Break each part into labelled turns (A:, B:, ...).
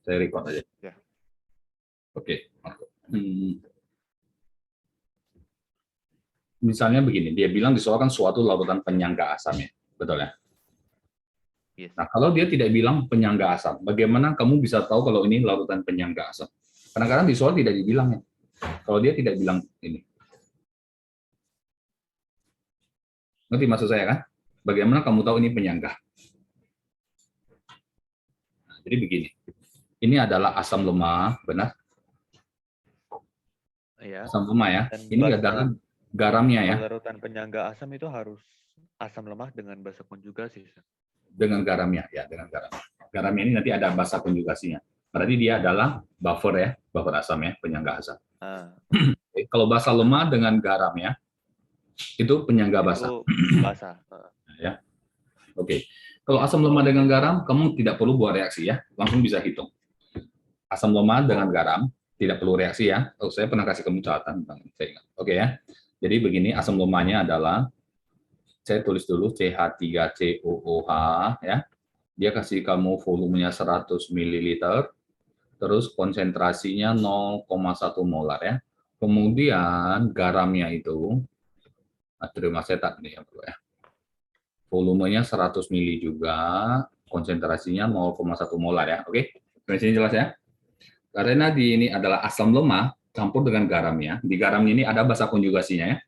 A: Saya record aja.
B: Ya.
A: Oke. Misalnya begini, dia bilang disoalkan suatu larutan penyangga asam ya, betul ya?
B: Yes.
A: Nah, kalau dia tidak bilang penyangga asam, bagaimana kamu bisa tahu kalau ini larutan penyangga asam? Kadang-kadang di soal tidak dibilang ya. Kalau dia tidak bilang ini. Ngerti maksud saya kan? Bagaimana kamu tahu ini penyangga? Nah, jadi begini. Ini adalah asam lemah, benar?
B: Ya.
A: Asam lemah ya.
B: Dan
A: Ini adalah garamnya ya.
B: Larutan penyangga asam itu harus asam lemah dengan basa konjugasi.
A: Dengan garamnya ya, dengan garam. Garamnya ini nanti ada basa konjugasinya. Berarti dia adalah buffer ya, buffer asam ya, penyangga asam. Kalau basa lemah dengan garamnya itu penyangga basa.
B: Itu basa.
A: Ya. Oke. Kalau asam lemah dengan garam, kamu tidak perlu buat reaksi ya, langsung bisa hitung. Asam lemah dengan garam tidak perlu reaksi ya. Oh, saya pernah kasih kamu catatan, saya ingat. Oke ya. Jadi begini, asam lemahnya adalah, saya tulis dulu CH3COOH ya. Dia kasih kamu volumenya 100 ml, terus konsentrasinya 0,1 molar ya. Kemudian garamnya itu atriomacetat nih ya. Volumenya 100 ml juga, konsentrasinya 0,1 molar ya. Oke, sampai sini jelas ya. Karena ini adalah asam lemah campur dengan garamnya. Di garamnya ini ada basa konjugasinya ya.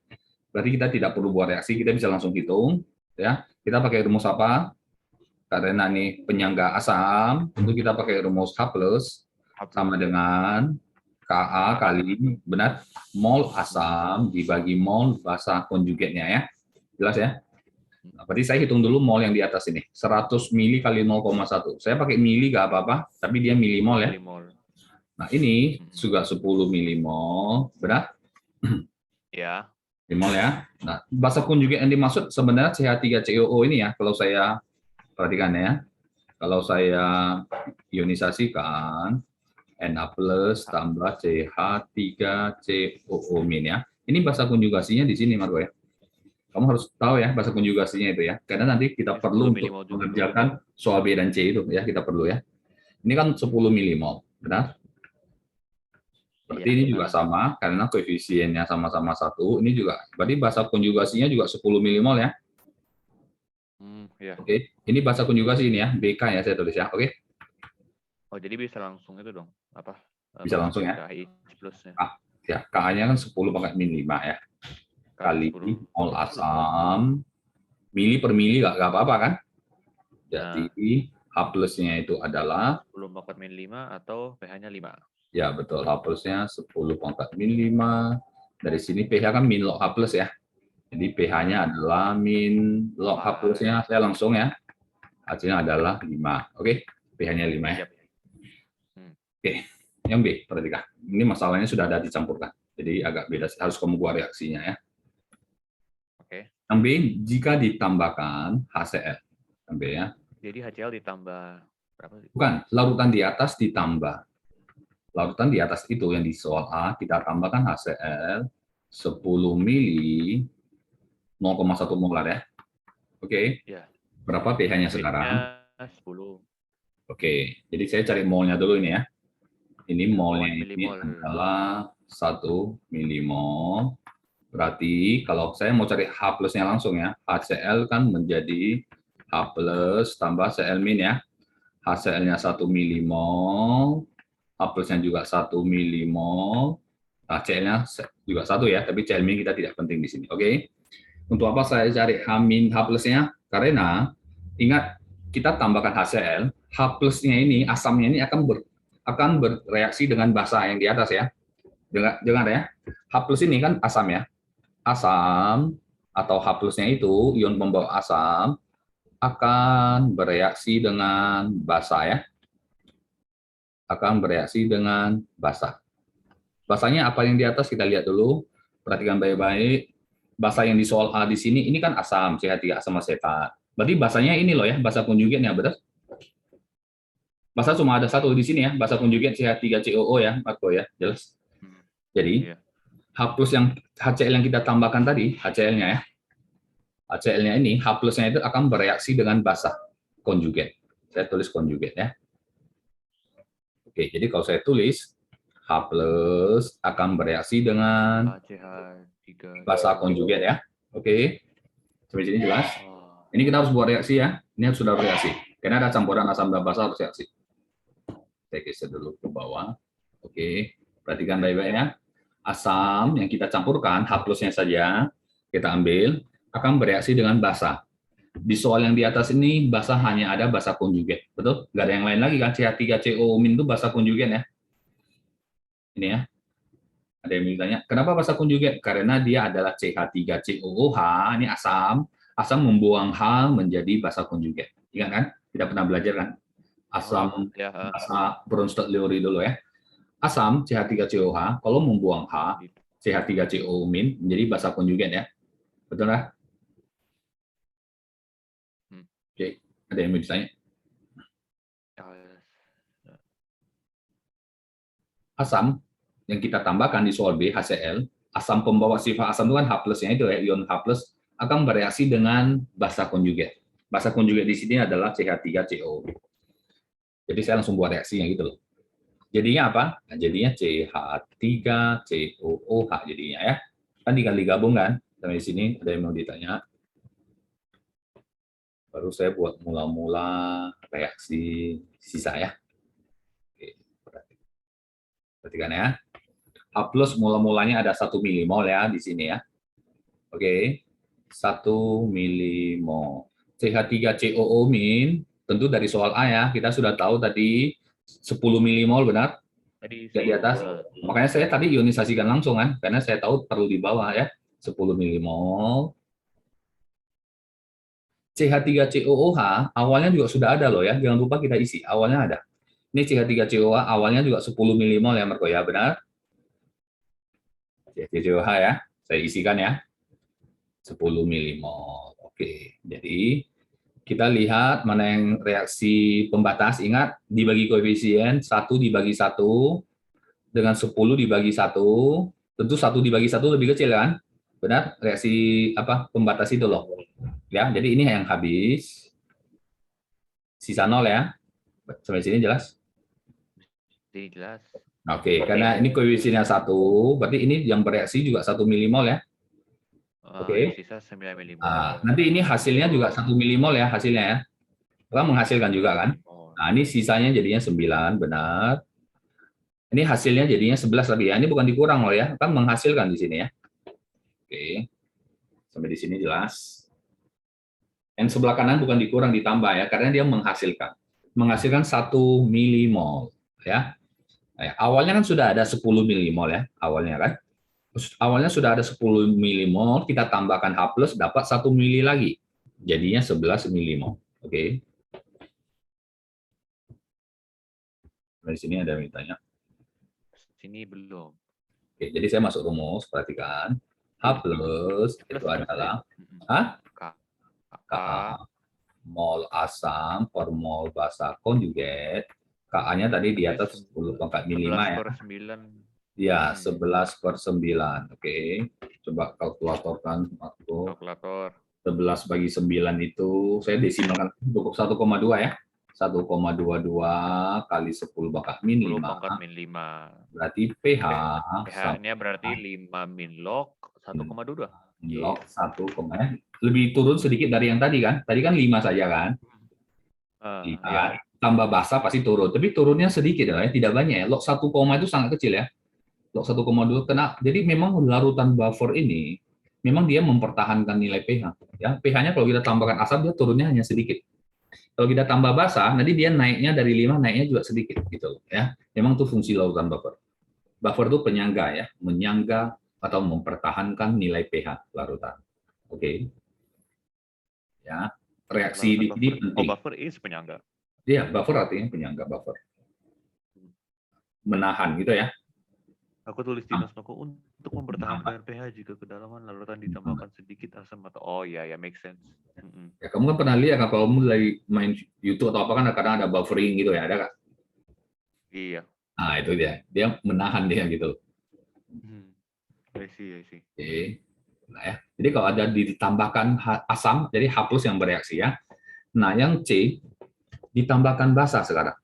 A: Berarti kita tidak perlu buat reaksi, kita bisa langsung hitung ya. Kita pakai rumus apa? Karena ini penyangga asam, tentu kita pakai rumus H+ sama dengan Ka kali benar mol asam dibagi mol basa konjugatnya ya. Jelas ya? Nah, berarti saya hitung dulu mol yang di atas ini. 100 mili kali 0,1. Saya pakai mili nggak apa-apa, tapi dia milimol ya. Nah, ini juga 10 milimol, benar?
B: Ya.
A: Milimol ya. Nah, basa konjugat yang dimaksud sebenarnya CH3COO ini ya, kalau saya perhatikan ya. Kalau saya ionisasikan Na+ tambah CH3COO- ya. Ini basa konjugasinya di sini, Marco ya. Kamu harus tahu ya bahasa konjugasinya itu ya. Karena nanti kita perlu untuk mengerjakan soal B dan C itu ya, kita perlu ya. Ini kan 10 milimol, benar? Berarti ini juga sama karena koefisiennya sama-sama 1. Ini juga berarti bahasa konjugasinya juga 10 milimol ya. Oke, ini bahasa konjugasi ini ya, BK ya saya tulis ya. Oke.
B: Oh, jadi bisa langsung itu dong, apa?
A: Bisa langsung ya.
B: KI plusnya.
A: Ya, Ka-nya kan 10 pangkat min 5 ya. Kali mol asam, mili per mili nggak apa-apa kan? Jadi H+-nya itu adalah
B: 10 pangkat min 5 atau pH-nya 5.
A: Ya, betul. H+-nya 10 pangkat min 5. Dari sini pH kan min log H+ ya. Jadi pH-nya adalah min log H+-nya, saya langsung ya. Hasilnya adalah 5. Oke, pH-nya 5 ya. Oke, yang B, perhatikan. Ini masalahnya sudah ada dicampurkan. Jadi agak beda, harus kamu buat reaksinya ya.
B: Oke.
A: Yang B, jika ditambahkan HCl. Yang B ya.
B: Jadi HCl ditambah berapa sih?
A: Bukan, larutan di atas ditambah. Larutan di atas itu yang di soal A, kita tambahkan HCl 10 mili 0,1 molar ya. Oke.
B: Ya.
A: Berapa pH-nya sekarang?
B: 10.
A: Oke, jadi saya cari molnya dulu ini ya. Ini molnya ini adalah 1 milimol. Berarti kalau saya mau cari H+-nya langsung ya, HCl kan menjadi H+ tambah Cl- ya. HCl-nya 1 milimol, H+-nya juga 1 milimol, Cl-nya juga 1 ya, tapi Cl- kita tidak penting di sini. Oke. Untuk apa saya cari H+-nya? Karena ingat kita tambahkan HCl, H+-nya ini asamnya ini akan bereaksi dengan basa yang di atas ya. Dengar ya. H+ ini kan asam ya. Asam atau H+-nya itu ion pembawa asam akan bereaksi dengan basa ya. Akan bereaksi dengan basa. Basanya apa yang di atas kita lihat dulu. Perhatikan baik-baik. Basa yang di soal A di sini ini kan asam, CH3 asam asetat. Berarti basanya ini loh ya, basa konjugatnya, betul? Basa cuma ada satu di sini ya, basa konjugat CH3COO ya, Marco ya, jelas. Jadi H+ yang HCl yang kita tambahkan tadi, HCl-nya ya. HCl-nya ini H+-nya itu akan bereaksi dengan basa konjugat. Saya tulis konjugat ya. Oke, jadi kalau saya tulis H plus akan bereaksi dengan
B: CH3
A: basa konjugat ya. Oke, sampai sini jelas.
B: oh.
A: Ini kita harus buat reaksi ya. Ini harus sudah reaksi. Karena ada campuran asam dan basa harus reaksi. Saya geser dulu ke bawah. Oke, perhatikan baik-baik ya. Asam yang kita campurkan, H plusnya saja, kita ambil, akan bereaksi dengan basa. Di soal yang di atas ini, basa hanya ada basa konjugat. Betul? Nggak ada yang lain lagi kan? CH3CO- itu basa konjugat ya. Ini ya. Ada yang bertanya, kenapa basa konjugat? Karena dia adalah CH3COOH, ini asam. Asam membuang H menjadi basa konjugat. Ingat kan? Kita pernah belajar kan? Asam
B: ya.
A: basa Bronsted-Lowry dulu ya. Asam CH3COH kalau membuang H, CH3CO- menjadi basa konjugat ya. Betul nggak? Oke, ada yang mau ditanya? Asam yang kita tambahkan di soal B, HCl, asam pembawa sifat asam itu kan H plusnya itu ya, ion H plus akan bereaksi dengan basa konjugat. Basa konjugat di sini adalah CH3CO. Jadi saya langsung buat reaksinya gitu loh. Jadinya apa? Nah, jadinya CH3COOH jadinya ya. Kan tinggal digabung kan? Sampai di sini ada yang mau ditanya. Baru saya buat mula-mula reaksi sisa ya. Oke, perhatikan ya. H plus mula-mulanya ada 1 milimol ya di sini ya. Oke, 1 milimol. CH3COO tentu dari soal A ya, kita sudah tahu tadi 10 milimol benar?
B: Tadi
A: Di atas. Makanya saya tadi ionisasikan langsung kan, karena saya tahu perlu di bawah ya. 10 milimol. CH3COOH awalnya juga sudah ada loh ya, jangan lupa kita isi, awalnya ada. Ini CH3COOH awalnya juga 10 milimol ya Marco ya, benar? CH3COOH ya, saya isikan ya. 10 milimol. Oke, jadi kita lihat mana yang reaksi pembatas. Ingat, dibagi koefisien, 1 dibagi 1, dengan 10 dibagi 1, tentu 1 dibagi 1 lebih kecil kan? Benar? Reaksi apa pembatas itu loh. Ya, jadi ini yang habis. Sisa 0 ya. Sampai sini jelas?
B: Jadi jelas.
A: Oke, karena ini koefisiennya 1, berarti ini yang bereaksi juga 1 milimol ya. Oke.
B: Sisa 9 milimol.
A: Nanti ini hasilnya juga 1 milimol ya hasilnya ya. Kan menghasilkan juga kan? Nah, ini sisanya jadinya 9, benar. Ini hasilnya jadinya 11 lagi ya. Ini bukan dikurang loh ya, kan menghasilkan di sini ya. Oke. Sampai di sini jelas. Yang sebelah kanan bukan dikurang ditambah ya, karena dia menghasilkan. Menghasilkan 1 milimol ya. Nah, awalnya kan sudah ada 10 milimol ya, awalnya kan. Awalnya sudah ada 10 milimol, kita tambahkan H plus dapat 1 mili lagi. Jadinya 11 milimol. Oke. Di sini ada yang ditanya.
B: Sini belum.
A: Oke, jadi saya masuk rumus, perhatikan. H plus itu adalah K mol asam per mol basa konjugat. Ka-nya tadi di atas 10/5 ya.
B: 11/9.
A: Ya, 11/9. Oke. Coba kalkulatorkan.
B: Kalkulator.
A: 11 bagi 9 itu, saya desimalkan cukup 1,2 ya. 1,22 kali 10/-5. Berarti pH.
B: pH-nya berarti 5 min log 1,22.
A: Log 1, lebih turun sedikit dari yang tadi kan? Tadi kan 5 saja kan? Iya. Tambah basa pasti turun, tapi turunnya sedikit ya, tidak banyak ya. Log 1, itu sangat kecil ya. Log 1,2 kena. Jadi memang larutan buffer ini memang dia mempertahankan nilai pH. Ya, pH-nya kalau kita tambahkan asam dia turunnya hanya sedikit. Kalau kita tambah basa, nanti dia naiknya dari 5 naiknya juga sedikit gitu ya. Memang itu fungsi larutan buffer. Buffer itu penyangga ya, menyangga atau mempertahankan nilai pH larutan. Oke. Ya, reaksi di sini penting.
B: Buffer is penyangga.
A: Iya, buffer artinya penyangga buffer. Menahan gitu ya.
B: Aku tulis di notes-ku untuk mempertahankan pH jika kedalaman larutan ditambahkan sedikit asam atau ya make sense.
A: Ya, kamu kan pernah lihat kan kalau kamu lagi main YouTube atau apa kan kadang ada buffering gitu ya, ada kan?
B: Iya.
A: Nah, itu dia menahan dia gitu.
B: I see.
A: Oke. Nah ya, jadi kalau ada ditambahkan asam, jadi H plus yang bereaksi ya. Nah, yang C ditambahkan basa sekarang.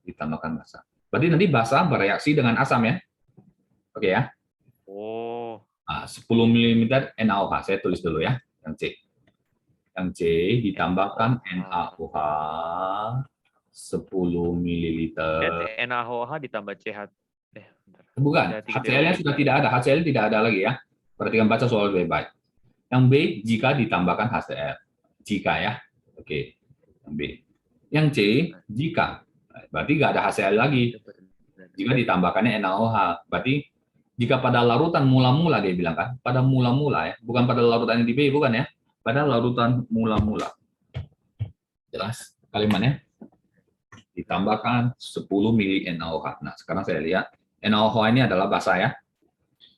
A: Ditambahkan basa. Berarti nanti basa bereaksi dengan asam ya. Oke ya.
B: Oh.
A: 10 mm NaOH. Saya tulis dulu ya. Yang C. Yang C ditambahkan NaOH 10 ml.
B: Dan NaOH ditambah CH. Bentar.
A: Bukan, HCl-nya sudah tidak ada. HCl tidak ada lagi ya. Perhatikan baca soal baik-baik. Yang B, jika ditambahkan HCl. Jika ya. Oke. Yang B. Yang C, jika. Berarti nggak ada HCl lagi. Jika ditambahkannya NaOH. Berarti jika pada larutan mula-mula dia bilang kan. Pada mula-mula ya. Bukan pada larutan yang di B, bukan ya. Pada larutan mula-mula. Jelas kalimatnya? Ditambahkan 10 mili NaOH. Nah, sekarang saya lihat. NaOH ini adalah basa ya.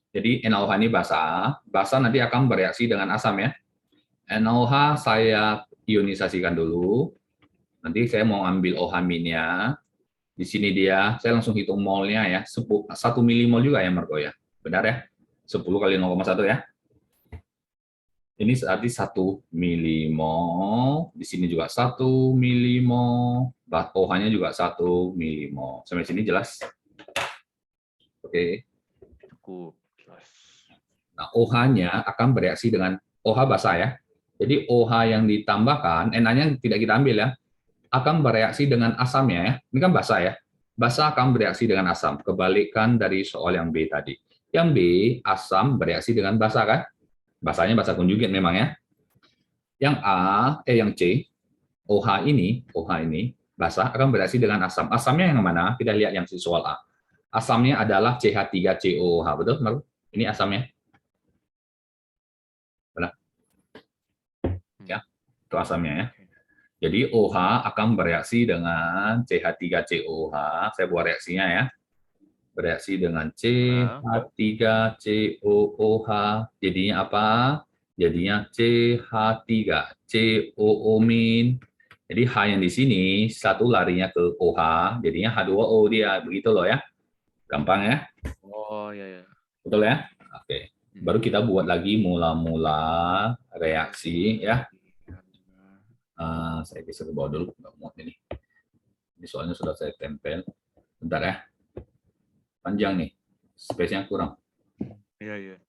A: Jadi NaOH ini basa. Basa nanti akan bereaksi dengan asam ya. NaOH saya ionisasikan dulu. Nanti saya mau ambil OH-nya. Di sini dia, saya langsung hitung molnya ya. 1 milimol juga ya Marco ya. Benar ya? 10 kali 0,1 ya. Ini berarti 1 milimol. Di sini juga 1 milimol. OH-nya juga 1 milimol. Sampai sini jelas? Oke.
B: Cukup jelas.
A: Nah, OH-nya akan bereaksi dengan OH basa ya. Jadi OH yang ditambahkan, Na-nya tidak kita ambil ya, akan bereaksi dengan asamnya ya. Ini kan basa ya. Basa akan bereaksi dengan asam. Kebalikan dari soal yang B tadi. Yang B, asam bereaksi dengan basa kan? Basanya basa konjugat memang ya. Yang C, OH ini basa akan bereaksi dengan asam. Asamnya yang mana? Kita lihat yang soal A. Asamnya adalah CH3COOH, betul? Ini asamnya. Benar? Ya, itu asamnya ya. Jadi OH akan bereaksi dengan CH3COOH. Saya buat reaksinya ya. Bereaksi dengan CH3COOH. Jadinya apa? Jadinya CH3COO-. Jadi H yang di sini satu larinya ke OH, jadinya H2O dia, begitu loh ya. Gampang ya?
B: Oh ya.
A: Betul ya? Oke. Baru kita buat lagi mula-mula reaksi ya. Saya geser ke bawah dulu, nggak muat ini. Ini soalnya sudah saya tempel. Bentar ya. Panjang nih, space-nya kurang.
B: Iya.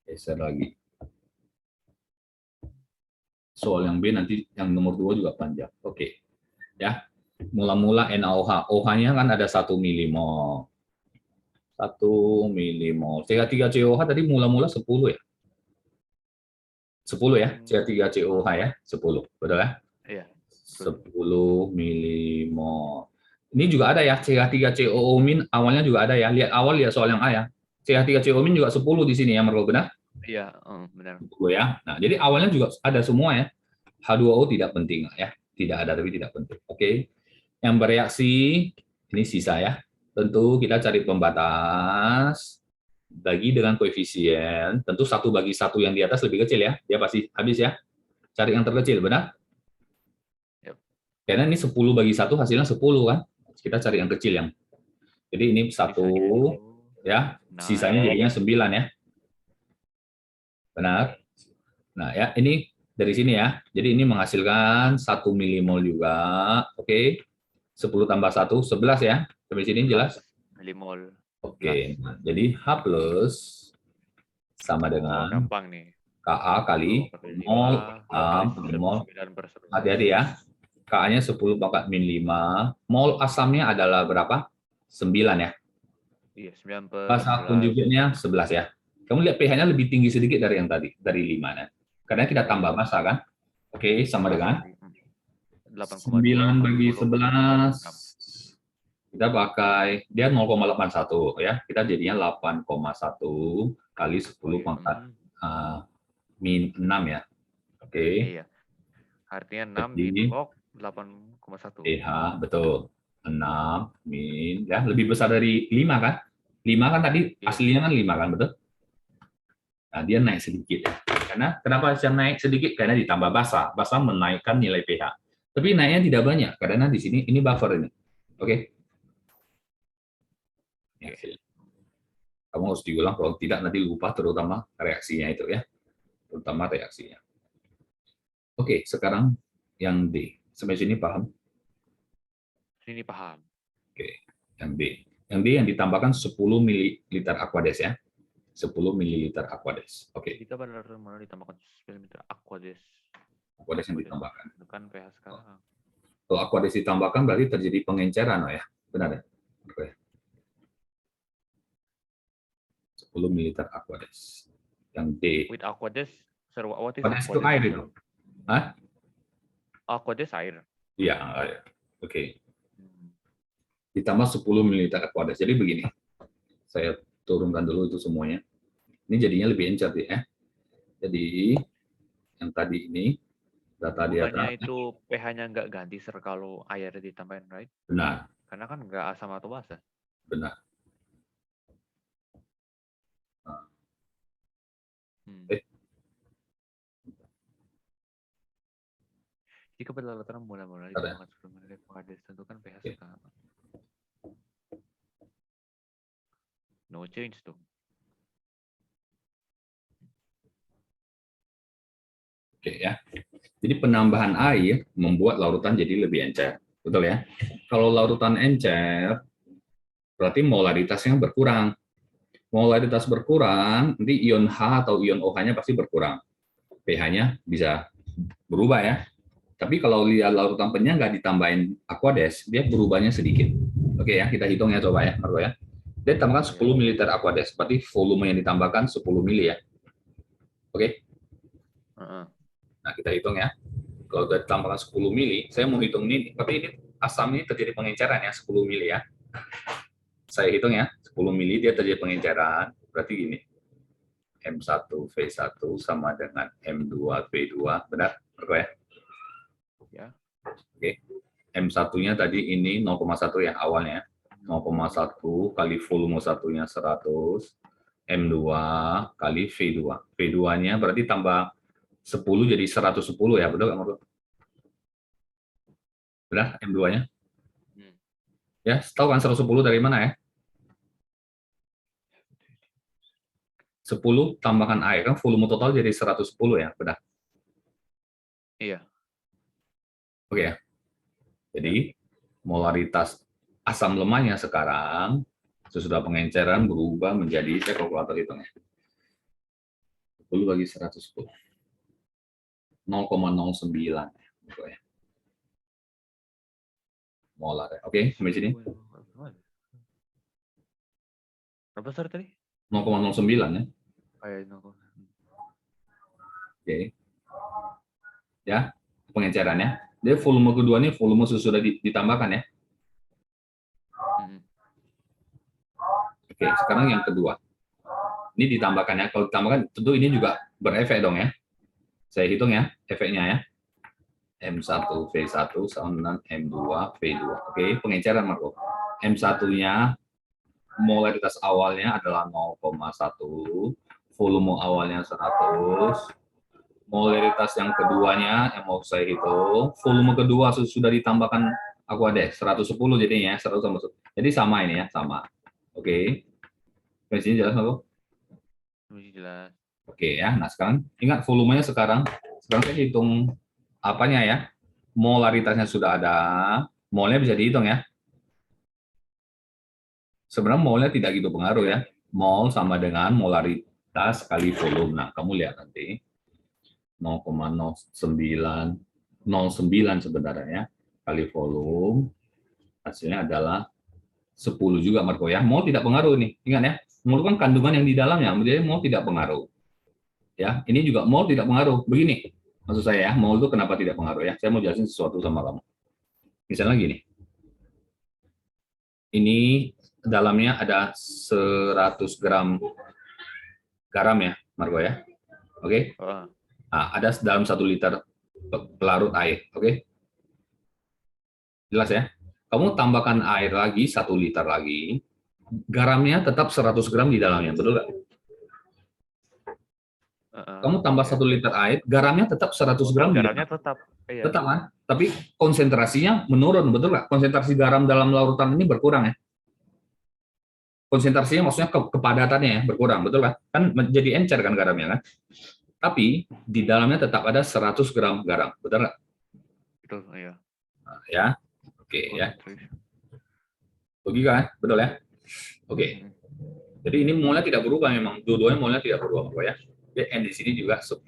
A: Geser lagi. Soal yang B nanti yang nomor 2 juga panjang. Oke. Ya. Mula-mula NaOH. OH-nya kan ada 1 milimol. 1 milimol. CH3COOH tadi mula-mula 10 ya? 10 ya? CH3COOH ya? 10. Betul ya?
B: Iya.
A: 10 milimol. Ini juga ada ya, CH3COO- awalnya juga ada ya. Lihat soal yang A ya. CH3COO- juga 10 di sini ya, Marco, benar?
B: Iya, benar.
A: 10 ya. Nah, jadi awalnya juga ada semua ya. H2O tidak penting ya. Tidak ada tapi tidak penting. Oke. Yang bereaksi ini sisa ya. Tentu kita cari pembatas, bagi dengan koefisien, tentu 1/1 yang di atas lebih kecil ya, dia pasti habis ya. Cari yang terkecil, benar?
B: Yep.
A: Karena ini 10/1 hasilnya 10 kan. Kita cari yang kecil yang. Jadi ini 1 ya, sisanya jadinya 9 ya. Benar? Nah ya, ini dari sini ya. Jadi ini menghasilkan 1 milimol juga. Oke. 10 tambah 1, 11 ya. Sampai sini jelas?
B: Milimol.
A: Oke. Nah, jadi H plus sama dengan
B: gampang nih.
A: Ka kali mol mol. Hati-hati ya. Ka-nya 10/-5. Mol asamnya adalah berapa? 9 ya.
B: Iya, 9/11.
A: Basa konjugatnya 11 ya. Kamu lihat pH-nya lebih tinggi sedikit dari yang tadi, dari 5 ya. Karena kita tambah basa kan. Oke, sama dengan 9/11. Kita pakai dia 0,81 ya. Kita jadinya 8,1 kali 10 min 6 ya. Oke.
B: Iya. Artinya 6 diblok 8,1.
A: pH betul. 6 min ya, lebih besar dari 5 kan? 5 kan tadi aslinya kan 5 kan, betul? Nah, dia naik sedikit. Karena kenapa bisa naik sedikit? Karena ditambah basa. Basa menaikkan nilai pH. Tapi naiknya tidak banyak karena di sini ini buffer ini. Oke. Kamu harus diulang, kalau tidak nanti lupa, terutama reaksinya itu ya. Terutama reaksinya. Oke, sekarang yang D. Sampai sini paham?
B: Ini paham.
A: Oke, yang D. Yang D yang ditambahkan 10 ml Aquades ya. 10 ml Aquades. Oke.
B: Kita benar-benar ditambahkan 10 ml Aquades.
A: Aquades yang ditambahkan.
B: Tekan pH sekarang.
A: Kalau Aquades ditambahkan berarti terjadi pengenceran, ya. Benar ya? Oke. 10 ml Aquades. Yang D.
B: With Aquades, sir, what is
A: Aquades itu air itu. Hah?
B: Aquades air.
A: Iya, air. Oke. Ditambah 10 ml Aquades. Jadi begini. Saya turunkan dulu itu semuanya. Ini jadinya lebih encer ya. Jadi yang tadi ini data di atas.
B: Bukannya itu pH-nya nggak ganti sir kalau air ditambahin, right?
A: Benar.
B: Karena kan nggak asam atau basa.
A: Benar.
B: Jika berlatar mula-mula ditambahkan 10 ml Aquades, tentukan pH sekarang. No change tuh.
A: Oke ya. Jadi penambahan air membuat larutan jadi lebih encer. Betul ya? Kalau larutan encer, berarti molaritasnya berkurang. Molaritas berkurang, nanti ion H atau ion OH-nya pasti berkurang. pH-nya bisa berubah ya. Tapi kalau lihat larutan pennya nggak ditambahin Aquades, dia berubahnya sedikit. Oke ya, kita hitung ya coba ya, Marco ya. Dia tambahkan 10 ml Aquades, berarti volume yang ditambahkan 10 ml ya. Oke. Nah, kita hitung ya. Kalau sudah ditambahkan 10 mili, saya mau hitung ini, tapi ini asam ini terjadi pengenceran ya, 10 mili ya. Saya hitung ya, 10 mili dia terjadi pengenceran, berarti gini. M1V1 sama dengan M2V2, benar? Benar ya? Oke. M1-nya tadi ini 0,1 ya awalnya. 0,1 kali volume satunya 100, M2 kali V2. V2-nya berarti tambah 10 jadi 110 ya, betul nggak? Benar, M2-nya? Ya, tahu kan 110 dari mana ya? 10 tambahkan air, kan volume total jadi 110 ya, benar?
B: Iya.
A: Oke ya. Jadi, molaritas asam lemahnya sekarang, sesudah pengenceran berubah menjadi, saya kalkulator hitungnya. 10 bagi 110. 0,09 ya. Molar ya. Oke, sampai sini.
B: Berapa besar tadi?
A: 0,09 ya. Oke. Ya, pengencerannya. Dia volume kedua ini volume sudah ditambahkan ya. Oke, sekarang yang kedua. Ini ditambahkan ya. Kalau ditambahkan tentu ini juga berefek dong ya. Saya hitung ya efeknya ya. M1V1 sama dengan M2V2. Oke, pengenceran Marco. M1-nya molaritas awalnya adalah 0,1, volume awalnya 100. Molaritas yang keduanya yang mau saya hitung, volume kedua sudah ditambahkan Aquades 110 jadinya 100 sama 100. Jadi sama ini ya, sama. Oke. Di sini jelas Marco?
B: Jelas.
A: Oke ya. Nah, sekarang ingat volumenya sekarang saya hitung apanya ya? Molaritasnya sudah ada, molnya bisa dihitung ya. Sebenarnya molnya tidak gitu pengaruh ya. Mol sama dengan molaritas kali volume. Nah, kamu lihat nanti 0,0909 sebenarnya ya, kali volume, hasilnya adalah 10 juga Marco ya. Mol tidak pengaruh nih. Ingat ya, mol kan kandungan yang di dalamnya, jadi mol tidak pengaruh. Ya, ini juga mol tidak pengaruh. Begini, maksud saya ya, mol itu kenapa tidak pengaruh ya? Saya mau jelasin sesuatu sama kamu. Misalnya gini. Ini dalamnya ada 100 gram garam ya, Marco ya. Oke? Nah, ada dalam 1 liter pelarut air, oke? Jelas ya? Kamu tambahkan air lagi 1 liter lagi, garamnya tetap 100 gram di dalamnya, betul nggak? Kamu tambah 1 liter air, garamnya tetap 100 gram.
B: Garamnya tetap. Iya.
A: Tetap kan? Tapi konsentrasinya menurun, betul nggak? Konsentrasi garam dalam larutan ini berkurang ya? Konsentrasinya maksudnya kepadatannya ya, berkurang, betul kan? Kan menjadi encer kan garamnya kan? Tapi di dalamnya tetap ada 100 gram garam, betul nggak?
B: Betul, iya.
A: Nah, ya, Oke ya. Logika kan? Betul ya? Oke. Jadi ini molnya tidak berubah memang. Dua-duanya molnya tidak berubah ya. Jadi N di sini juga 10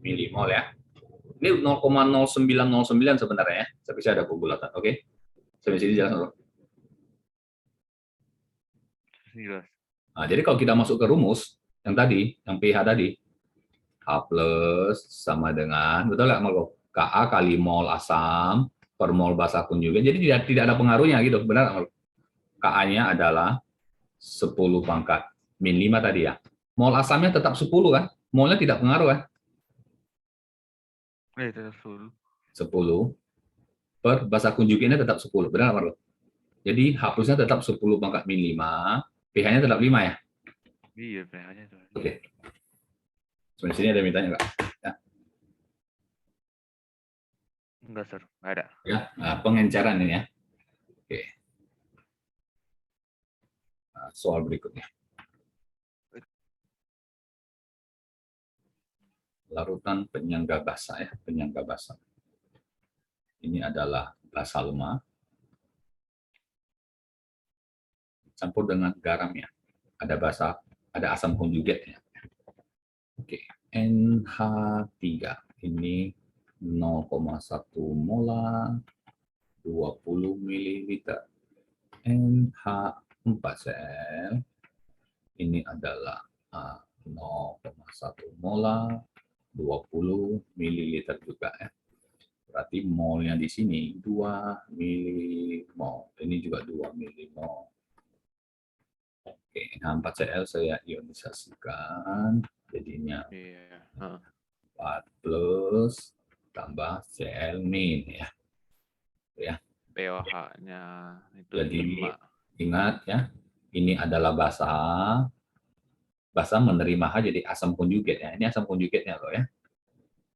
A: milimol ya. Ini 0,0909 sebenarnya ya. Tapi saya ada bulatan. Oke. Sampai sini jelas dulu. Nah, jadi kalau kita masuk ke rumus yang tadi, yang pH tadi, H plus sama dengan, betul nggak Marco? Ka kali mol asam per mol basa konjugat. Jadi tidak ada pengaruhnya gitu, benar nggak Marco? Ka-nya adalah 10 pangkat min 5 tadi ya. Mol asamnya tetap 10 kan? Molnya tidak pengaruh kan?
B: Tetap 10.
A: 10 per basa konjugatnya tetap 10, benar nggak Marco? Jadi H plusnya tetap 10 pangkat min 5, pH-nya tetap 5 ya?
B: Iya, pH-nya itu.
A: Oke. Sebenarnya sini ada mintanya nggak? Ya.
B: Enggak, Sir. Nggak ada.
A: Ya, nah, pengencaran ini ya. Oke. Nah, soal berikutnya. Larutan penyangga basa ya, penyangga basa. Ini adalah basa lemah campur dengan garam ya. Ada basa, ada asam konjugatnya. Oke, NH3 ini 0,1 molar 20 ml. NH4Cl ini adalah 0,1 molar 20 ml juga ya. Berarti molnya di sini 2 milimol. Ini juga 2 milimol. Oke, H4Cl saya ionisasikan. Jadinya 4 plus tambah Cl min ya. Ya.
B: pH-nya itu
A: Jadi
B: 5.
A: ingat ya, ini adalah basa. Basa menerima H jadi asam konjugat ya. Ini asam konjugatnya loh ya.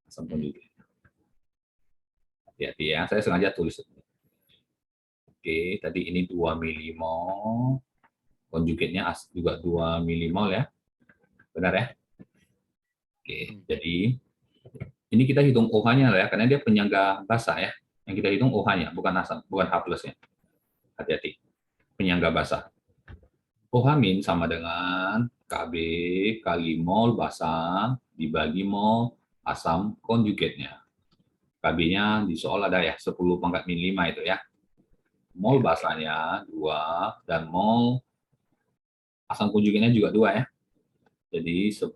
A: Asam konjugat. Hati-hati ya, saya sengaja tulis. Oke, tadi ini 2 milimol. Konjugatnya juga 2 milimol ya. Benar ya? Oke, jadi ini kita hitung OH-nya ya, karena dia penyangga basa ya. Yang kita hitung OH-nya, bukan asam, bukan H plus-nya. Hati-hati. Penyangga basa. OH min sama dengan Kb kali mol basa dibagi mol asam konjugatnya. Kb-nya di soal ada ya, 10 pangkat min 5 itu ya. Mol basanya 2 dan mol asam konjugatnya juga 2 ya. Jadi 10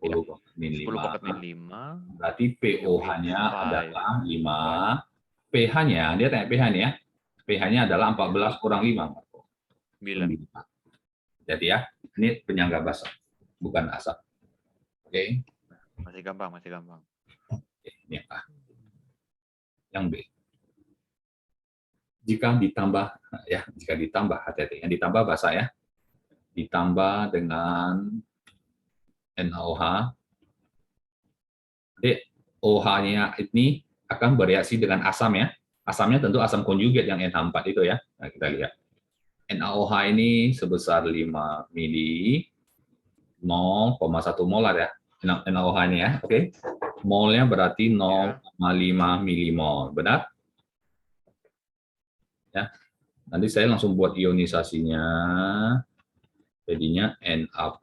A: min 5. Berarti POH-nya adalah 5. pH-nya, dia tanya pH nih ya. pH-nya adalah 14 kurang 5. 9. Jadi ya, ini penyangga basa, bukan asam. Oke.
B: Masih gampang, masih gampang.
A: Oke, ini yang A. Yang B. Jika ditambah, ya, jika ditambah, hati-hati, yang ditambah basa ya, ditambah dengan NaOH, jadi OH-nya ini akan bereaksi dengan asam ya. Asamnya tentu asam konjugat yang NH4 itu ya. Nah, kita lihat. NaOH ini sebesar 5 mili, 0,1 molar ya. NaOH ini ya, oke. Molnya berarti 0,5 milimol, benar? Ya. Nanti saya langsung buat ionisasinya. Jadinya Na+.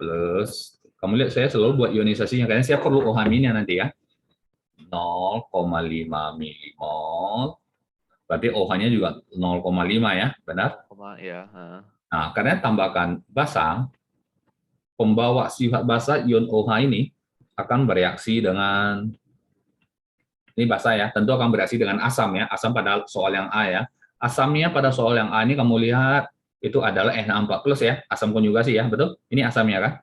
A: Kamu lihat saya selalu buat ionisasinya, karena saya perlu OH minnya nanti ya. 0,5 milimol. Berarti OH-nya juga 0,5 ya, benar?
B: Ya.
A: Nah, karena tambahkan basa, pembawa sifat basa ion OH ini akan bereaksi dengan, ini basa ya, tentu akan bereaksi dengan asam ya. Asam pada soal yang A ya. Asamnya pada soal yang A ini kamu lihat itu adalah NH4+ ya, asam konjugasi ya, betul? Ini asamnya kan?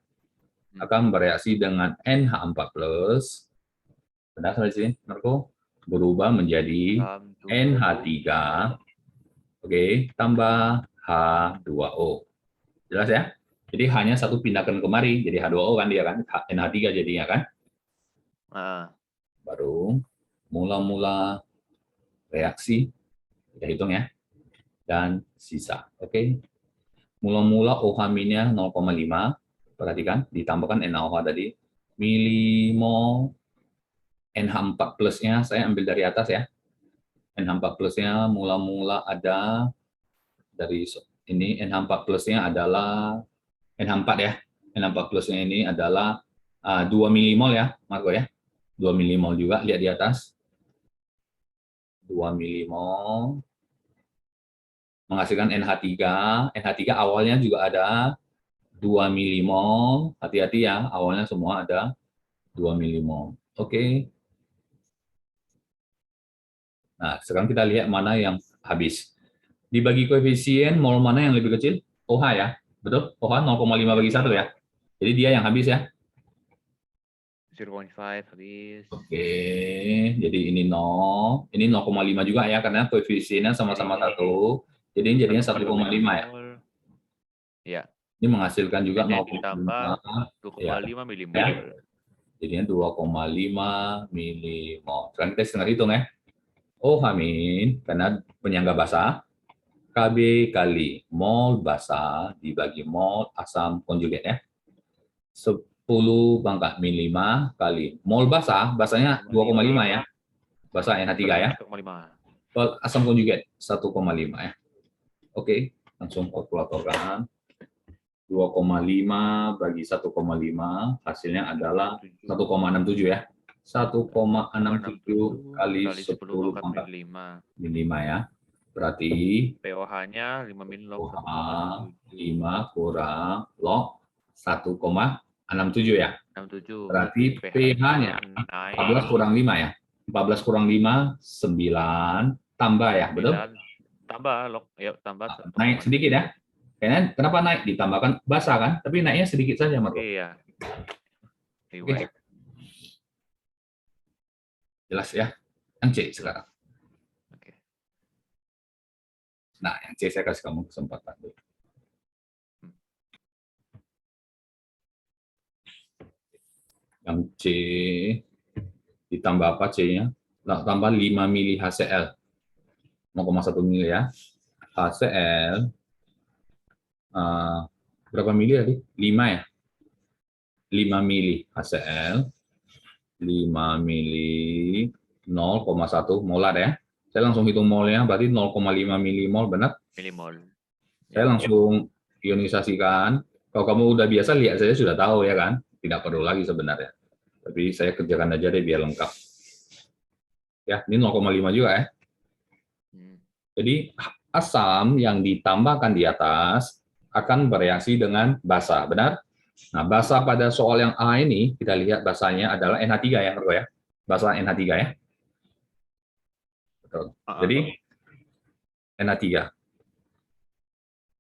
A: Akan bereaksi dengan NH4+. Benar sampai sini, Marco? Berubah menjadi NH3. Oke, tambah H2O. Jelas ya? Jadi hanya satu pindahkan kemari, jadi H2O kan dia kan, NH3 jadinya kan? Baru mula-mula reaksi, kita hitung ya, dan sisa. Oke, mula-mula OH-nya 0,5, perhatikan, ditambahkan NaOH tadi, milimol, NH4+-nya saya ambil dari atas ya, NH4 plusnya mula-mula ada dari ini, NH4 plusnya adalah NH4 ya. NH4 plusnya ini adalah 2 milimol ya, Marco ya. 2 milimol juga, lihat di atas. 2 milimol menghasilkan NH3. NH3 awalnya juga ada 2 milimol. Hati-hati ya, awalnya semua ada 2 milimol. Oke. Nah, sekarang kita lihat mana yang habis. Dibagi koefisien, mol mana yang lebih kecil? OH ya, betul? OH 0,5 bagi 1 ya. Jadi dia yang habis ya.
B: 0.5 habis.
A: Oke, jadi ini 0. Ini 0,5 juga ya, karena koefisiennya sama-sama 1. Jadi ini jadinya 1,5 ya.
B: Ya.
A: Ini menghasilkan juga
B: Ini
A: 0,5.
B: ditambah 2,5 milimol.
A: Ya. Jadinya 2,5 milimol. Sekarang kita setengah hitung ya. OH min, karena penyangga basah, Kb kali mol basah dibagi mol asam konjugat ya. 10 pangkat min 5 kali mol basah, basahnya 2,5 ya. Basah NH3 ya.
B: 1,5.
A: Asam konjugat 1,5 ya. Oke, langsung kalkulatorkan. 2,5 bagi 1,5 hasilnya adalah 1,67 ya. 1,67 kali 10 pangkat min 5 ya. Berarti
B: pOH-nya 5 min log
A: 5 kurang log 1,67 ya.
B: 67.
A: Berarti pH-nya 14 kurang 5 ya. 14 kurang 5 9 tambah ya, betul?
B: Tambah log ya, tambah
A: naik sedikit ya. Kenapa naik? Ditambahkan basah kan? Tapi naiknya sedikit saja, Marco.
B: Iya.
A: Oke. Jelas ya. Yang C sekarang.
B: Oke.
A: Nah, yang C saya kasih kamu kesempatan. Yang C ditambah apa C-nya? Nah, tambah 5 mili HCl. 0,1 mili ya. HCl berapa mili tadi? 5 ya? 5 mili HCl. 5 mili 0,1 molar ya. Saya langsung hitung molnya, berarti 0,5 milimol, benar?
B: Milimol.
A: Saya langsung ionisasikan. Kalau kamu udah biasa lihat saya sudah tahu ya kan? Tidak perlu lagi sebenarnya. Tapi saya kerjakan aja deh biar lengkap. Ya, ini 0,5 juga ya. Jadi asam yang ditambahkan di atas akan bereaksi dengan basa, benar? Nah, basa pada soal yang A ini, kita lihat basanya adalah NH3 ya, Marco ya. Basa NH3 ya. Betul. Jadi NH3.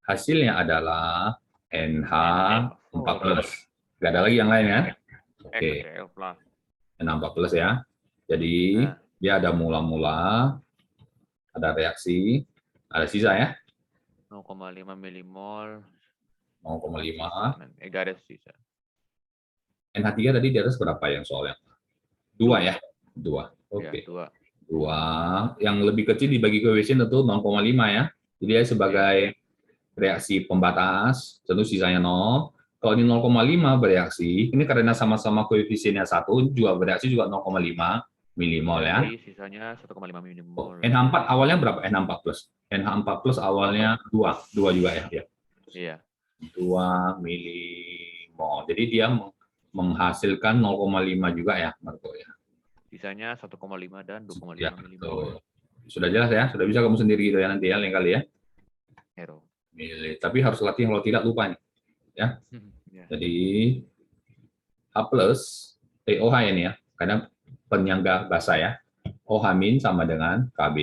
A: Hasilnya adalah NH4+. Nggak ada lagi yang lain ya? Oke. NH4+ ya. Jadi dia ada mula-mula, ada reaksi, ada sisa ya.
B: 0,5 milimol.
A: 0,5.
B: Ada sisa.
A: NH3 tadi di atas berapa yang soalnya? 2 ya? 2. Oke. 2. Yang lebih kecil dibagi koefisien tentu 0,5 ya. Jadi dia sebagai reaksi pembatas, tentu sisanya 0. Kalau ini 0,5 bereaksi, ini karena sama-sama koefisiennya 1, juga bereaksi juga 0,5 milimol ya.
B: Jadi sisanya 1,5 milimol.
A: NH4 awalnya berapa? NH4+. NH4+ awalnya 2. 2 juga ya?
B: Iya.
A: 2 milimol. Jadi dia menghasilkan 0,5 juga ya, Marco ya.
B: Sisanya 1,5 dan 2,5 milimol.
A: Sudah jelas ya? Sudah bisa kamu sendiri gitu ya nanti ya, lain kali ya. Tapi harus latihan, kalau tidak lupa nih. Ya. Jadi H+, OH ini ya, karena penyangga basa ya. OH- sama dengan Kb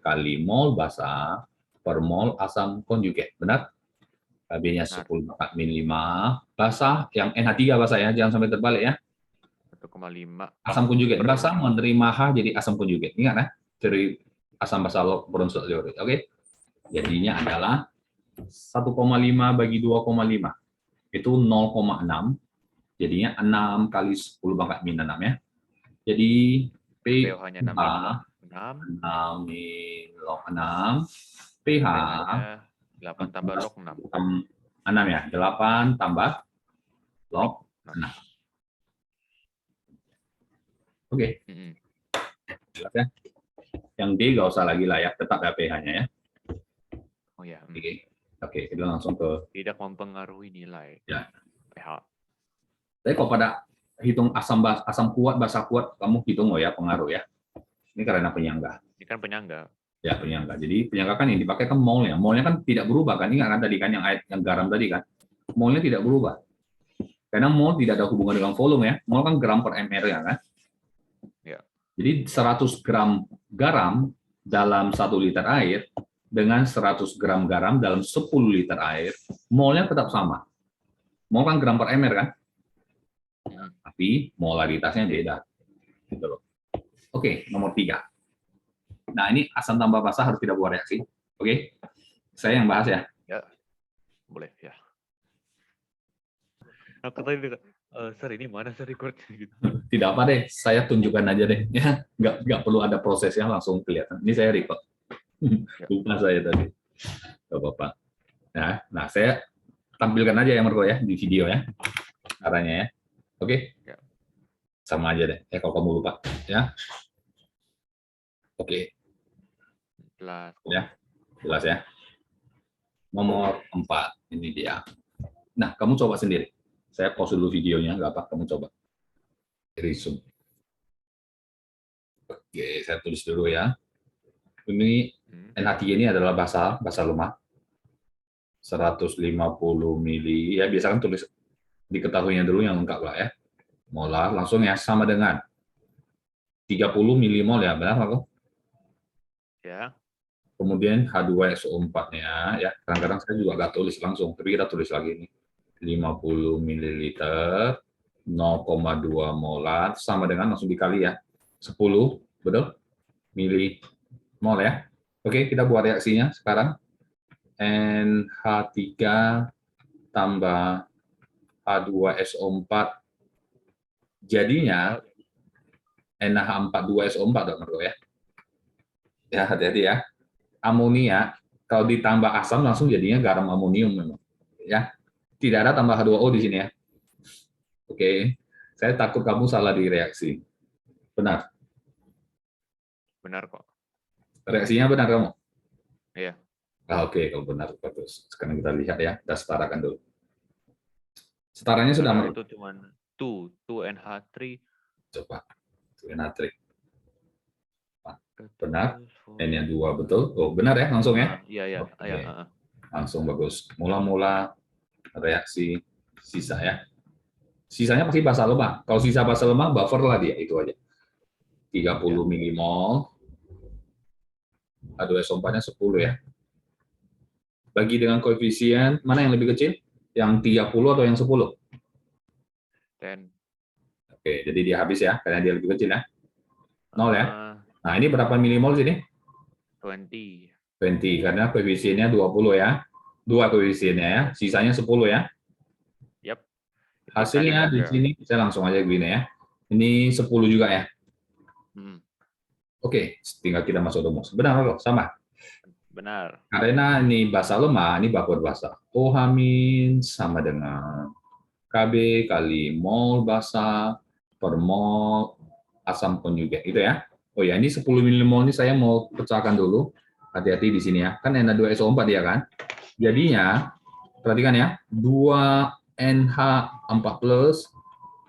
A: kali mol basa per mol asam konjugat. Benar? Kb-nya 10 min 5. Basa yang NH3 basa ya, jangan sampai terbalik ya.
B: 1,5.
A: Asam konjugat. Basa menerima H jadi asam konjugat. Ingat ya? Dari asam basa bronziorit. Oke. Jadinya adalah 1,5 bagi 2,5. Itu 0,6. Jadinya 6 kali 10 pangkat min 6 ya. Jadi
B: pH-nya 6
A: min log 6. pH
B: 8 tambah log 6.
A: 6 ya. 8 tambah log 6. Oke. Jelas ya? Yang D nggak usah lagi lah ya, tetap ya pH-nya ya.
B: Oh ya.
A: Oke, kita langsung ke
B: Tidak mempengaruhi nilai
A: ya.
B: pH.
A: Tapi kalau pada hitung asam kuat, basa kuat, kamu hitung ya pengaruh ya. Ini karena penyangga.
B: Ini kan penyangga.
A: Ya, penyangga. Jadi penyangga kan yang dipakai kan molnya. Molnya kan tidak berubah kan. Ingat kan tadi kan yang garam tadi kan. Molnya tidak berubah. Karena mol tidak ada hubungan dengan volume ya. Mol kan gram per ml ya kan.
B: Ya.
A: Jadi 100 gram garam dalam 1 liter air dengan 100 gram garam dalam 10 liter air, molnya tetap sama. Mol kan gram per ml kan. Tapi molaritasnya beda. Gitu loh. Oke, nomor 3. Nah, ini asam tambah basa harus tidak buat reaksi. Oke, saya yang bahas ya.
B: Ya, boleh ya. Aku tadi Sir, ini mana sih record gitu.
A: Tidak apa deh, saya tunjukkan aja deh. Ya, nggak perlu ada prosesnya langsung kelihatan. Ini saya record. Lupa saya tadi. Gak apa-apa. Nah, saya tampilkan aja ya Marco ya di video ya. Caranya ya. Oke.
B: Ya.
A: Sama aja deh. Kalau kamu lupa ya. Oke.
B: Jelas.
A: Ya. Jelas ya. Nomor 4 ini dia. Nah, kamu coba sendiri. Saya pause dulu videonya, nggak apa, kamu coba. Resume. Oke, saya tulis dulu ya. Ini NH3 ini adalah basa lemah. 150 mili. Ya, biasa kan tulis diketahuinya dulu yang lengkap lah ya. Molar, langsung ya, sama dengan 30 milimol ya, benar Marco?
B: Ya.
A: Kemudian H2SO4-nya, ya, kadang-kadang saya juga nggak tulis langsung, tapi kita tulis lagi nih. 50 ml, 0,2 molar, sama dengan langsung dikali ya, 10, betul? Milimol ya. Oke, kita buat reaksinya sekarang. NH3 tambah H2SO4, jadinya NH42SO4, dok, ya. Ya, hati-hati ya. Amonia, kalau ditambah asam langsung jadinya garam amonium memang. Ya, tidak ada tambah H2O di sini ya. Oke, saya takut kamu salah di reaksi. Benar?
B: Benar kok.
A: Reaksinya benar kamu?
B: Iya.
A: Oke, kalau benar bagus. Sekarang kita lihat ya, kita setarakan dulu. Setaranya sudah
B: Karena itu cuma 2NH3.
A: Coba, 2NH3. Benar, N-nya 2 betul. Oh, benar ya, langsung ya?
B: Iya.
A: Oke. Langsung bagus. Mula-mula reaksi sisa ya. Sisanya pasti basa lemah. Kalau sisa basa lemah, buffer lah dia, itu aja. 30 milimol. H2SO4-nya 10 ya. Bagi dengan koefisien, mana yang lebih kecil? Yang 30 atau yang 10?
B: 10.
A: Oke, jadi dia habis ya, karena dia lebih kecil ya. 0 ya. Nah, ini berapa milimol sini?
B: 20.
A: 20, karena koefisiennya 20 ya. 2 koefisiennya ya, sisanya 10 ya.
B: Yap.
A: Hasilnya di sini, saya langsung aja gini ya. Ini 10 juga ya. Oke, tinggal kita masuk rumus. Benar loh, sama.
B: Benar.
A: Karena ini basa lemah, ini baku basa. OH- sama dengan KB kali mol basa per mol asam konjugat, itu ya. Oh ya, ini 10 milimol ini saya mau pecahkan dulu. Hati-hati di sini ya. Kan NH2SO4 ya kan. Jadinya, perhatikan ya, 2NH4+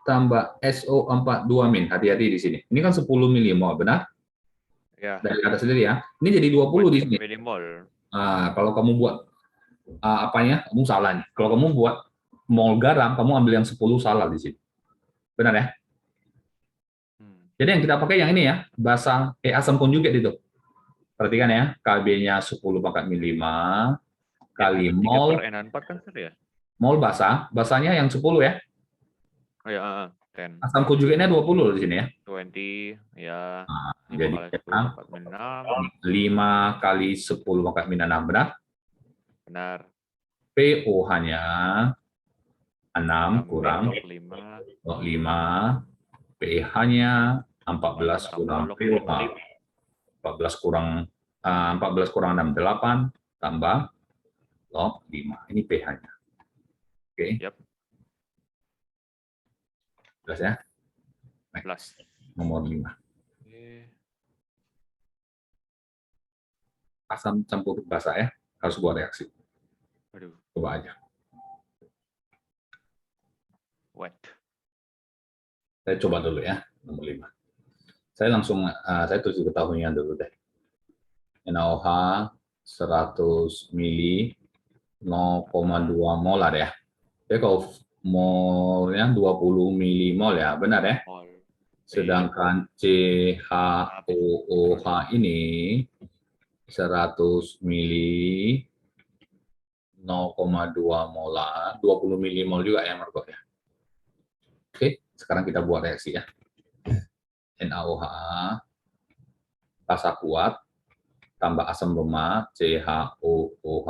A: tambah SO4 2-. Hati-hati di sini. Ini kan 10 milimol, benar?
B: Ya.
A: Dari atas sendiri ya. Ini jadi 20 di sini.
B: Milimol.
A: Nah, kalau kamu buat apanya, kamu salah nih. Kalau kamu buat mol garam, kamu ambil yang 10, salah di sini. Benar ya? Jadi yang kita pakai yang ini ya, asam konjugat itu. Perhatikan ya, KB-nya 10/5 kali mol.
B: 3/N4 kan ya?
A: Mol basanya yang 10 ya.
B: Oh ya, 10.
A: Asam konjugatnya 20 di sini ya.
B: 20 ya.
A: Nah,
B: 5
A: jadi
B: kali 10/6.
A: 5 kali 10/6, benar?
B: Benar.
A: POH-nya 6 kurang
B: 5.
A: 5. pH-nya 14 kurang 14 kurang 6, 8 tambah log 5. Ini pH-nya. Oke.
B: Yap.
A: Jelas ya?
B: Plus.
A: Nomor 5. asam campur basa ya, harus buat reaksi.
B: Aduh,
A: Coba aja.
B: wet.
A: Saya coba dulu ya, nomor 5. Saya langsung, saya tulis ketahuinya dulu deh. NaOH 100 mili 0,2 molar ya. Jadi kalau molnya 20 milimol ya, benar ya?
B: Mol.
A: Sedangkan CHOOH ini 100 mili 0,2 molar, 20 milimol juga ya, Marco ya. Oke, sekarang kita buat reaksi ya. NaOH basa kuat tambah asam lemak CHOOH,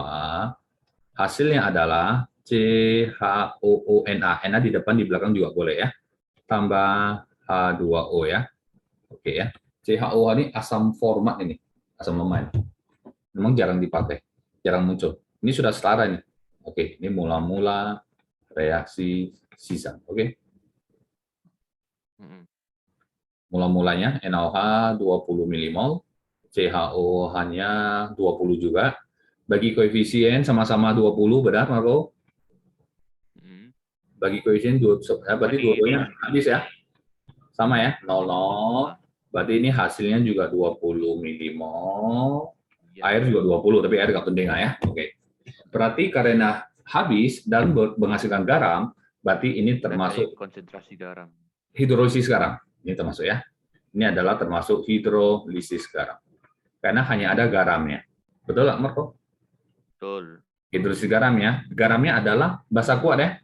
A: hasilnya adalah CHOONA. Na di depan, di belakang juga boleh ya. Tambah H2O ya. Oke ya. CHOOH ini asam format ini, asam lemak. Memang jarang dipakai, jarang muncul. Ini sudah setara nih. Oke, ini mula-mula reaksi sisa. Oke. Mula-mulanya NaOH 20 milimol, CHOOH-nya 20 juga. Bagi koefisien sama-sama 20, benar Marco? Bagi koefisien berarti dua-duanya habis ya? Sama ya? 00. Berarti ini hasilnya juga 20 milimol. Air juga 20, tapi air nggak penting lah ya. Oke. Berarti karena habis dan menghasilkan garam, berarti ini termasuk
B: konsentrasi garam.
A: Hidrolisis garam. Ini termasuk ya. Ini adalah termasuk hidrolisis garam. Karena hanya ada garamnya. Betul nggak, Marco?
B: Betul.
A: Hidrolisis garamnya. Garamnya adalah basa kuat ya.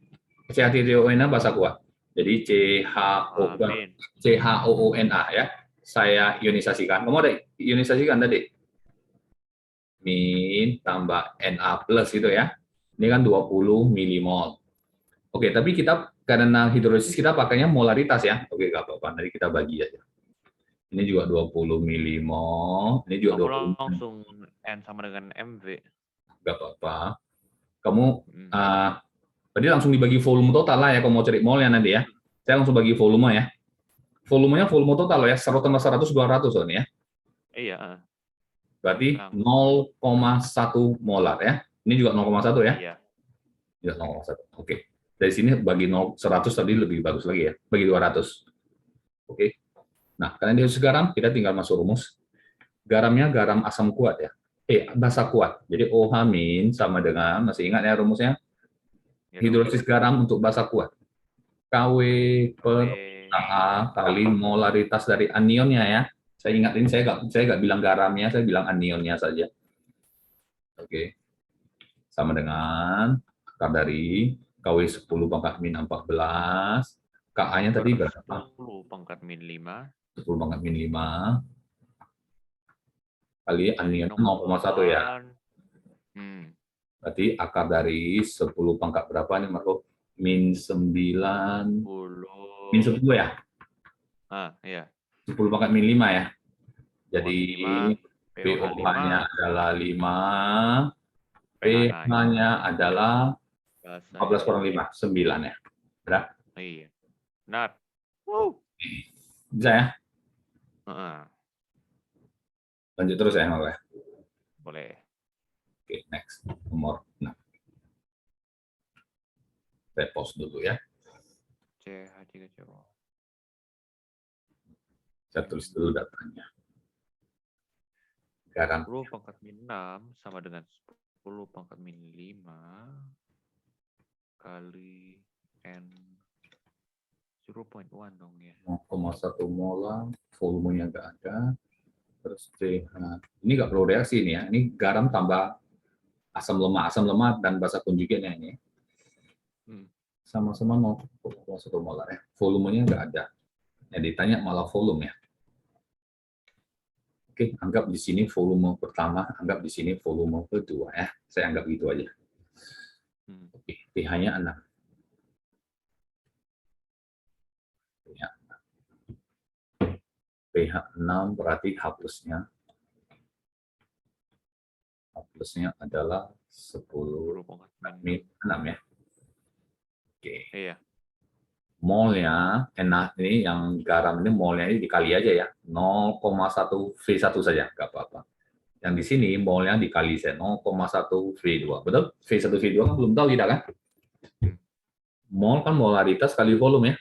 A: CH3ONA basa kuat. Jadi CHOONA ya. Saya ionisasikan. Kamu ada ionisasikan tadi? Min tambah Na plus gitu ya. Ini kan 20 milimol. Oke, tapi kita karena hidrolisis kita pakainya molaritas ya. Oke, nggak apa-apa. Nanti kita bagi aja. Ini juga 20 milimol. Ini juga 20.
B: Langsung N sama dengan MV.
A: Nggak apa-apa. Kamu tadi langsung dibagi volume total lah ya. Kalau mau cari molnya nanti ya. Saya langsung bagi volume ya. Volumenya volume total ya. 100 tambah 100, 200 loh ini ya.
B: Iya.
A: Berarti 0,1 molar ya. Ini juga 0,1 ya?
B: Iya.
A: Ya, 0,1. Oke. Dari sini bagi 100 tadi lebih bagus lagi ya. Bagi 200. Oke. Nah, karena dia garam, kita tinggal masuk rumus. Garamnya garam asam kuat ya. Basa kuat. Jadi OH- sama dengan, masih ingat ya rumusnya? Hidrolisis garam untuk basa kuat. KW per A kali molaritas dari anionnya ya. Saya ingat ini, saya nggak bilang garamnya, saya bilang anionnya saja. Oke. Sama dengan akar dari KW 10 pangkat min 14. KA-nya tadi berapa?
B: 10 pangkat min 5.
A: 10 pangkat min 5. Kali anion 0,1 ya. Berarti akar dari 10 pangkat berapa nih, Marco? Min 9. Min 10 ya?
B: Iya.
A: 10 pangkat min 5 ya. Jadi pOH-nya adalah 5. pH-nya adalah 14 kurang 5, 9 ya. Benar?
B: Iya. Benar.
A: Bisa ya? Lanjut terus ya, Marco ya?
B: Boleh.
A: Oke, next. Nomor 6. Saya pause dulu ya.
B: CH3CO.
A: Saya tulis dulu datanya. Garam
B: 10 pangkat min 6 sama dengan 10 pangkat min 5 kali N 0,1 dong ya.
A: 0,1 molar, volumenya nggak ada. Terus CH. Ini nggak perlu reaksi ini ya. Ini garam tambah asam lemak dan basa konjugatnya ini. Sama-sama 0,1 molar ya. Volumenya nggak ada. Ya, ditanya malah volume ya. Oke, anggap di sini volume pertama, anggap di sini volume kedua ya. Saya anggap gitu aja. Oke, pH-nya 6. Ya. pH 6 berarti H plusnya. H plusnya adalah 10 min 6 ya. Oke.
B: Iya.
A: Molnya, ini yang garam ini molnya ini dikali aja ya. 0,1 V1 saja, nggak apa-apa. Yang di sini molnya dikali Z 0,1 V2. Betul? V1 V2 kan belum tahu kita kan? Mol kan molaritas kali volume ya.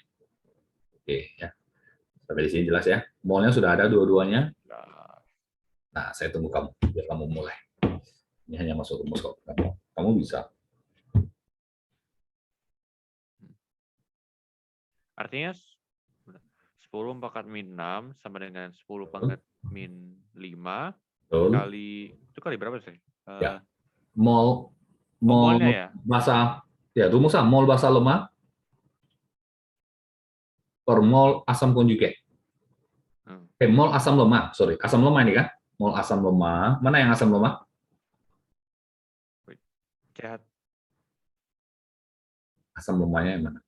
A: Oke ya. Sampai di sini jelas ya. Molnya sudah ada dua-duanya. Nah, saya tunggu kamu biar kamu mulai. Ini hanya masuk rumus kok. Kamu bisa.
B: Artinya 10 pangkat min 6 sama dengan 10 pangkat min 5
A: Betul.
B: kali berapa sih?
A: Ya. Mol
B: molnya ya?
A: basa ya rumusnya mol basa lemah per mol asam konjugat. Mol asam lemah, sorry, asam lemah ini kan? Mol asam lemah. Mana yang asam lemah?
B: CH.
A: Asam lemahnya yang mana?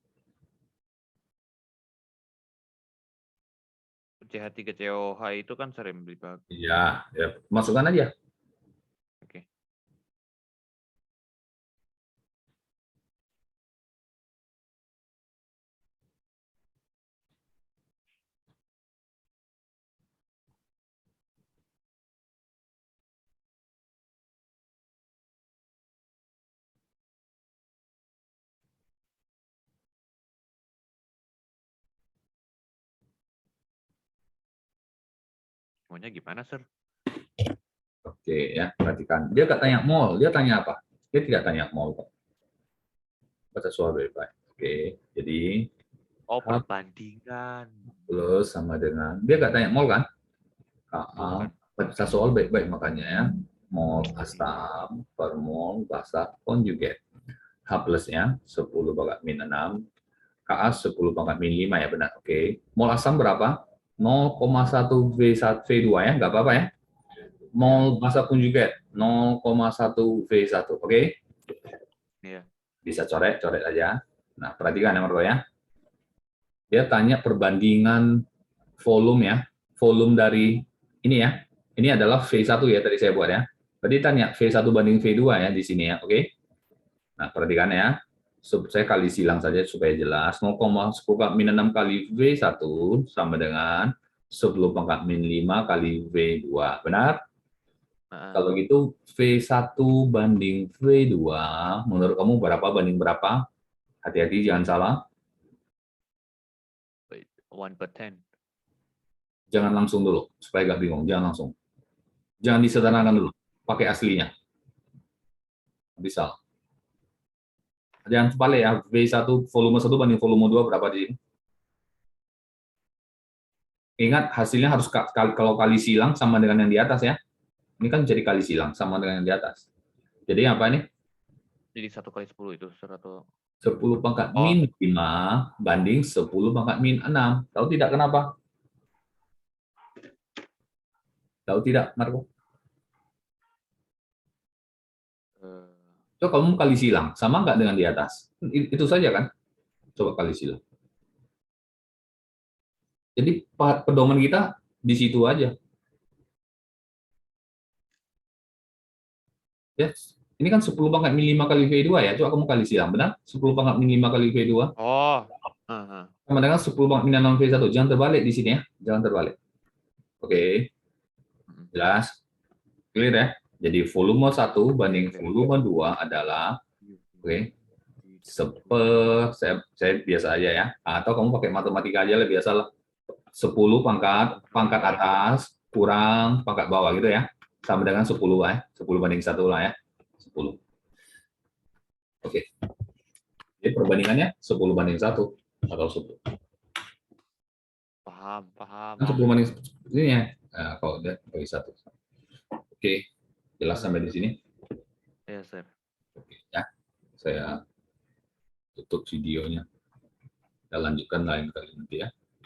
B: CH3COH itu kan sering dibagi.
A: Iya, ya, masukkan aja.
B: Oke. Maunya gimana, Sir?
A: Oke, ya, perhatikan. Dia nggak tanya mol, dia tanya apa? Dia tidak tanya mol kok. Baca soal baik-baik. Oke, jadi
B: perbandingan.
A: Plus sama dengan, dia nggak tanya mol kan? Baca soal baik-baik makanya ya. Mol asam per mol basa konjugat. H plusnya 10 pangkat min 6, Ka 10 pangkat min 5 ya benar. Oke. Mol asam berapa? 0,1 V2 ya, nggak apa-apa ya. Mol basa konjugat 0,1 V1. Oke?
B: Iya.
A: Bisa coret aja. Nah, perhatikan ya Marco ya. Dia tanya perbandingan volume ya. Volume dari ini ya. Ini adalah V1 ya tadi saya buat ya. Tadi tanya V1 banding V2 ya di sini ya. Oke? Nah, perhatikan ya. Saya kali silang saja supaya jelas. 0,10 min 6 kali V1 sama dengan 10 pangkat min 5 kali V2. Benar? Kalau gitu V1 banding V2, menurut kamu berapa banding berapa? Hati-hati jangan salah.
B: 1/10.
A: Jangan langsung dulu, supaya nggak bingung. Jangan langsung. Jangan disederhanakan dulu. Pakai aslinya. Bisa. Jangan kebalik ya. V1 volume 1 banding volume 2 berapa di sini? Ingat hasilnya harus kalau kali silang sama dengan yang di atas ya. Ini kan jadi kali silang sama dengan yang di atas. Jadi apa ini?
B: Jadi 1 kali 10 itu
A: 10 pangkat min 5 banding 10 pangkat min 6. Tahu tidak kenapa? Tahu tidak, Marco? Coba kamu kali silang, sama nggak dengan di atas? Itu saja kan? Coba kali silang. Jadi pedoman kita di situ aja. Ya, ini kan 10 pangkat min 5 kali V2 ya. Coba kamu kali silang, benar? 10 pangkat min 5 kali V2. Sama dengan 10 pangkat min 6 V1. Jangan terbalik di sini ya. Jangan terbalik. Oke. Jelas? Clear ya? Jadi volume 1 banding volume 2 adalah saya biasa aja ya. Atau kamu pakai matematika aja lah biasa lah. 10 pangkat atas kurang pangkat bawah gitu ya. Sama dengan 10 ya. 10 banding 1 lah ya. 10. Oke. Jadi perbandingannya 10 banding 1 atau 10.
B: Paham.
A: 10 banding ini ya. Nah, kalau udah bagi 1. Oke. Jelas sampai di sini?
B: Iya, Sir.
A: Oke, ya. Saya tutup videonya. Kita lanjutkan lain kali nanti ya.